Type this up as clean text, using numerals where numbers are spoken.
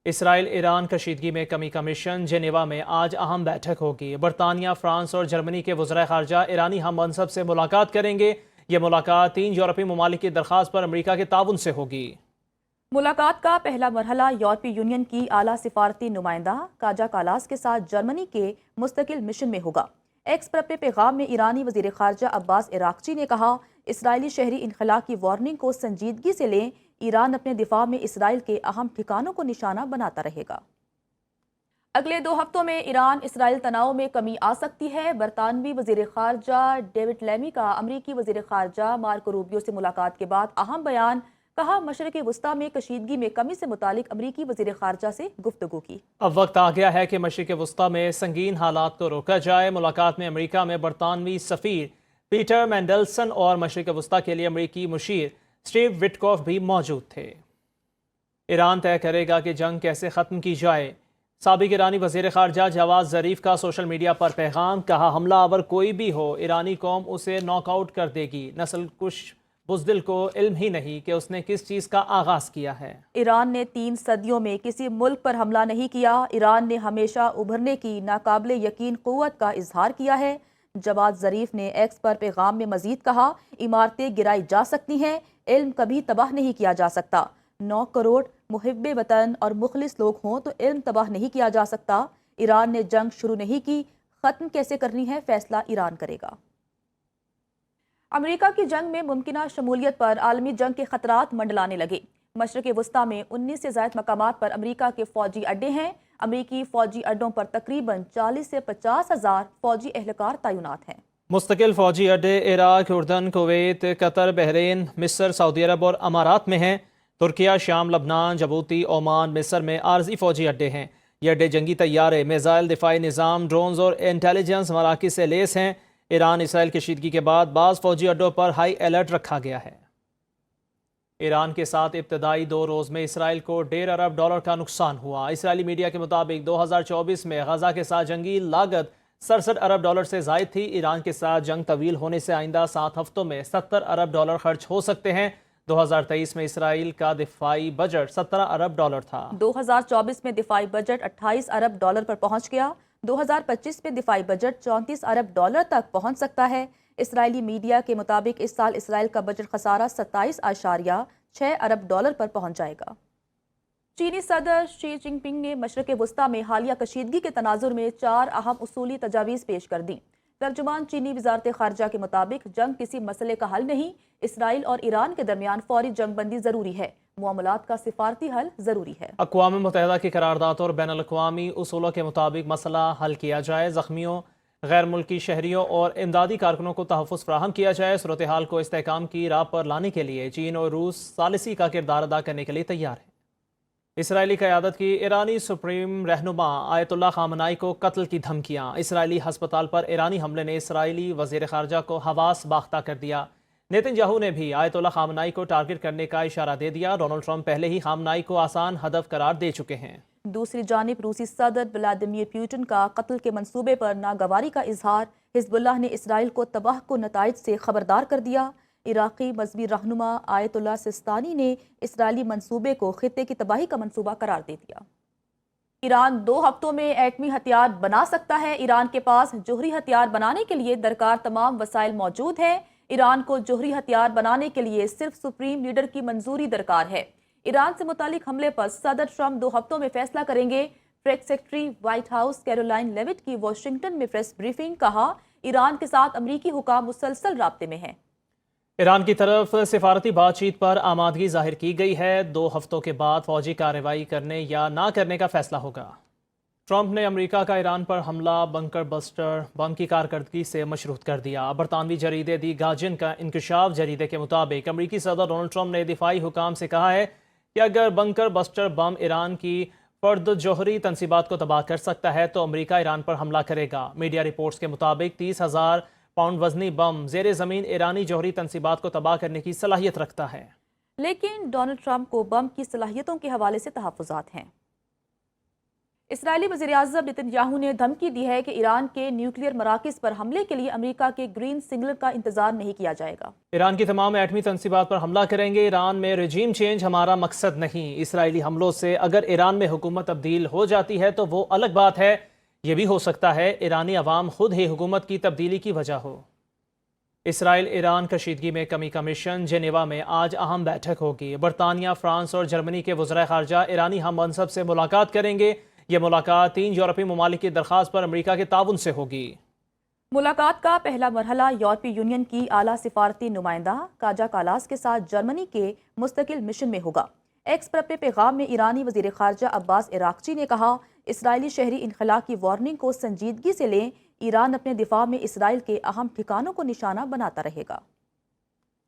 اسرائیل ایران کشیدگی میں کمی کمیشن جنیوا میں آج اہم بیٹھک ہوگی۔ برطانیہ، فرانس اور جرمنی کے وزرائے خارجہ ایرانی ہم منصب سے ملاقات کریں گے۔ یہ ملاقات 3 یورپی ممالک کی درخواست پر امریکہ کے تعاون سے ہوگی۔ ملاقات کا پہلا مرحلہ یورپی یونین کی اعلیٰ سفارتی نمائندہ کاجا کالاس کے ساتھ جرمنی کے مستقل مشن میں ہوگا۔ ایکس پر اپنے پیغام میں ایرانی وزیر خارجہ عباس عراقچی نے کہا، اسرائیلی شہری انخلا کی وارننگ کو سنجیدگی سے لیں، ایران اپنے دفاع میں اسرائیل کے اہم ٹھکانوں کو نشانہ بناتا رہے گا۔ اگلے 2 ہفتوں میں ایران اسرائیل تناؤ میں کمی آ سکتی ہے۔ برطانوی وزیر خارجہ ڈیوڈ لیمی کا امریکی وزیر خارجہ مارکو روبیو سے ملاقات کے بعد اہم بیان، کہا مشرق وسطیٰ میں کشیدگی میں کمی سے متعلق امریکی وزیر خارجہ سے گفتگو کی۔ اب وقت آ گیا ہے کہ مشرق وسطیٰ میں سنگین حالات کو روکا جائے۔ ملاقات میں امریکہ میں برطانوی سفیر پیٹر مینڈلسن اور مشرق وسطیٰ کے لیے امریکی مشیر اسٹیو وٹکوف بھی موجود تھے۔ ایران طے کرے گا کہ جنگ کیسے ختم کی جائے۔ سابق ایرانی وزیر خارجہ جواد ظریف کا سوشل میڈیا پر پیغام، کہا حملہ آور کوئی بھی ہو، ایرانی قوم اسے ناک آؤٹ کر دے گی۔ نسل کش بزدل کو علم ہی نہیں کہ اس نے کس چیز کا آغاز کیا ہے۔ ایران نے 3 صدیوں میں کسی ملک پر حملہ نہیں کیا۔ ایران نے ہمیشہ ابھرنے کی ناقابل یقین قوت کا اظہار کیا ہے۔ جواد ظریف نے ایکس پر پیغام میں مزید کہا، عمارتیں گرائی جا سکتی ہیں، علم کبھی تباہ نہیں کیا جا سکتا۔ 9 کروڑ محب وطن اور مخلص لوگ ہوں تو علم تباہ نہیں کیا جا سکتا۔ ایران نے جنگ شروع نہیں کی، ختم کیسے کرنی ہے فیصلہ ایران کرے گا۔ امریکہ کی جنگ میں ممکنہ شمولیت پر عالمی جنگ کے خطرات منڈلانے لگے۔ مشرق وسطیٰ میں 19 سے زائد مقامات پر امریکہ کے فوجی اڈے ہیں۔ امریکی فوجی اڈوں پر تقریباً 40 سے 50 ہزار فوجی اہلکار تعینات ہیں۔ مستقل فوجی اڈے عراق، اردن، کویت، قطر، بحرین، مصر، سعودی عرب اور امارات میں ہیں۔ ترکیہ، شام، لبنان، جبوتی، عمان، مصر میں عارضی فوجی اڈے ہیں۔ یہ اڈے جنگی طیارے، میزائل، دفاعی نظام، ڈرونز اور انٹیلیجنس مراکز سے لیس ہیں۔ ایران اسرائیل کشیدگی کے بعد بعض فوجی اڈوں پر ہائی الرٹ رکھا گیا ہے۔ ایران کے ساتھ ابتدائی 2 روز میں اسرائیل کو $1.5 ارب کا نقصان ہوا۔ اسرائیلی میڈیا کے مطابق 2024 میں غزہ کے ساتھ جنگی لاگت $67 ارب سے زائد تھی۔ ایران کے ساتھ جنگ طویل ہونے سے آئندہ 7 ہفتوں میں $70 ارب خرچ ہو سکتے ہیں۔ 2023 میں اسرائیل کا دفاعی بجٹ $17 ارب تھا۔ 2024 میں دفاعی بجٹ $28 ارب پر پہنچ گیا۔ 2025 میں دفاعی بجٹ $34 ارب تک پہنچ سکتا ہے۔ اسرائیلی میڈیا کے مطابق اس سال اسرائیل کا بجٹ خسارہ $27.6 ارب پر پہنچ جائے گا۔ چینی صدر شی جن پنگ نے مشرق وسطیٰ میں حالیہ کشیدگی کے تناظر میں 4 اہم اصولی تجاویز پیش کر دیں۔ ترجمان چینی وزارت خارجہ کے مطابق جنگ کسی مسئلے کا حل نہیں، اسرائیل اور ایران کے درمیان فوری جنگ بندی ضروری ہے، معاملات کا سفارتی حل ضروری ہے۔ اقوام متحدہ کی قرارداد اور بین الاقوامی اصولوں کے مطابق مسئلہ حل کیا جائے، زخمیوں، غیر ملکی شہریوں اور امدادی کارکنوں کو تحفظ فراہم کیا جائے۔ صورتحال کو استحکام کی راہ پر لانے کے لیے چین اور روس ثالثی کا کردار ادا کرنے کے لیے تیار ہیں۔ اسرائیلی قیادت کی ایرانی سپریم رہنما آیت اللہ خامنائی کو قتل کی دھمکیاں۔ اسرائیلی ہسپتال پر ایرانی حملے نے اسرائیلی وزیر خارجہ کو حواس باختہ کر دیا۔ نیتن یاہو نے بھی آیت اللہ خامنائی کو ٹارگٹ کرنے کا اشارہ دے دیا۔ ڈونلڈ ٹرمپ پہلے ہی خامنائی کو آسان ہدف قرار دے چکے ہیں۔ دوسری جانب روسی صدر ولادیمیر پوٹن کا قتل کے منصوبے پر ناگواری کا اظہار۔ حزب اللہ نے اسرائیل کو تباہ کن نتائج سے خبردار کر دیا۔ عراقی مذہبی رہنما آیت اللہ سستانی نے اسرائیلی منصوبے کو خطے کی تباہی کا منصوبہ قرار دے دیا۔ ایران 2 ہفتوں میں ایٹمی ہتھیار بنا سکتا ہے۔ ایران کے پاس جوہری ہتھیار بنانے کے لیے درکار تمام وسائل موجود ہیں۔ ایران کو جوہری ہتھیار بنانے کے لیے صرف سپریم لیڈر کی منظوری درکار ہے۔ ایران سے متعلق حملے پر صدر ٹرمپ 2 ہفتوں میں فیصلہ کریں گے۔ Press secretary white house Caroline لیوٹ کی واشنگٹن میں پریس بریفنگ، کہا ایران کے ساتھ امریکی حکام مسلسل رابطے میں ہیں۔ ایران کی طرف سفارتی بات چیت پر آمادگی ظاہر کی گئی ہے۔ 2 ہفتوں کے بعد فوجی کارروائی کرنے یا نہ کرنے کا فیصلہ ہوگا۔ ٹرمپ نے امریکہ کا ایران پر حملہ بنکر بسٹر بم کی کارکردگی سے مشروط کر دیا۔ برطانوی جریدے دی گارجین کا انکشاف جریدے کے مطابق امریکی صدر ڈونلڈ ٹرمپ نے دفاعی حکام سے کہا ہے کہ اگر بنکر بسٹر بم ایران کی فرد جوہری تنصیبات کو تباہ کر سکتا ہے تو امریکہ ایران پر حملہ کرے گا۔ میڈیا رپورٹس کے مطابق 30,000 پاؤنڈ وزنی بم زیر زمین ایرانی جوہری تنصیبات کو تباہ کرنے کی صلاحیت رکھتا ہے۔ لیکن ڈونلڈ ٹرمپ کو بم کی صلاحیتوں کے حوالے سے تحفظات ہیں۔ اسرائیلی وزیراعظم نتن نے دھمکی دی ہے کہ ایران کے نیوکلیئر مراکز پر حملے کے لیے امریکہ کے گرین سگنل کا انتظار نہیں کیا جائے گا۔ ایران کی تمام ایٹمی تنصیبات پر حملہ کریں گے۔ ایران میں رجیم چینج ہمارا مقصد نہیں۔ اسرائیلی حملوں سے اگر ایران میں حکومت تبدیل ہو جاتی ہے تو وہ الگ بات ہے۔ یہ بھی ہو سکتا ہے ایرانی عوام خود ہی حکومت کی تبدیلی کی وجہ ہو۔ اسرائیل ایران کشیدگی میں کمی کمیشن جنیوا میں آج اہم بیٹھک ہوگی۔ برطانیہ، فرانس اور جرمنی کے وزرائے خارجہ ایرانی ہم منصب سے ملاقات کریں گے۔ یہ ملاقات 3 یورپی ممالک کی درخواست پر امریکہ کے تعاون سے ہوگی۔ ملاقات کا پہلا مرحلہ یورپی یونین کی اعلیٰ سفارتی نمائندہ کاجا کالاس کے ساتھ جرمنی کے مستقل مشن میں ہوگا۔ ایکس پر اپنے پیغام میں ایرانی وزیر خارجہ عباس عراقچی نے کہا، اسرائیلی شہری انخلا کی وارننگ کو سنجیدگی سے لیں۔ ایران اپنے دفاع میں اسرائیل کے اہم ٹھکانوں کو نشانہ بناتا رہے گا۔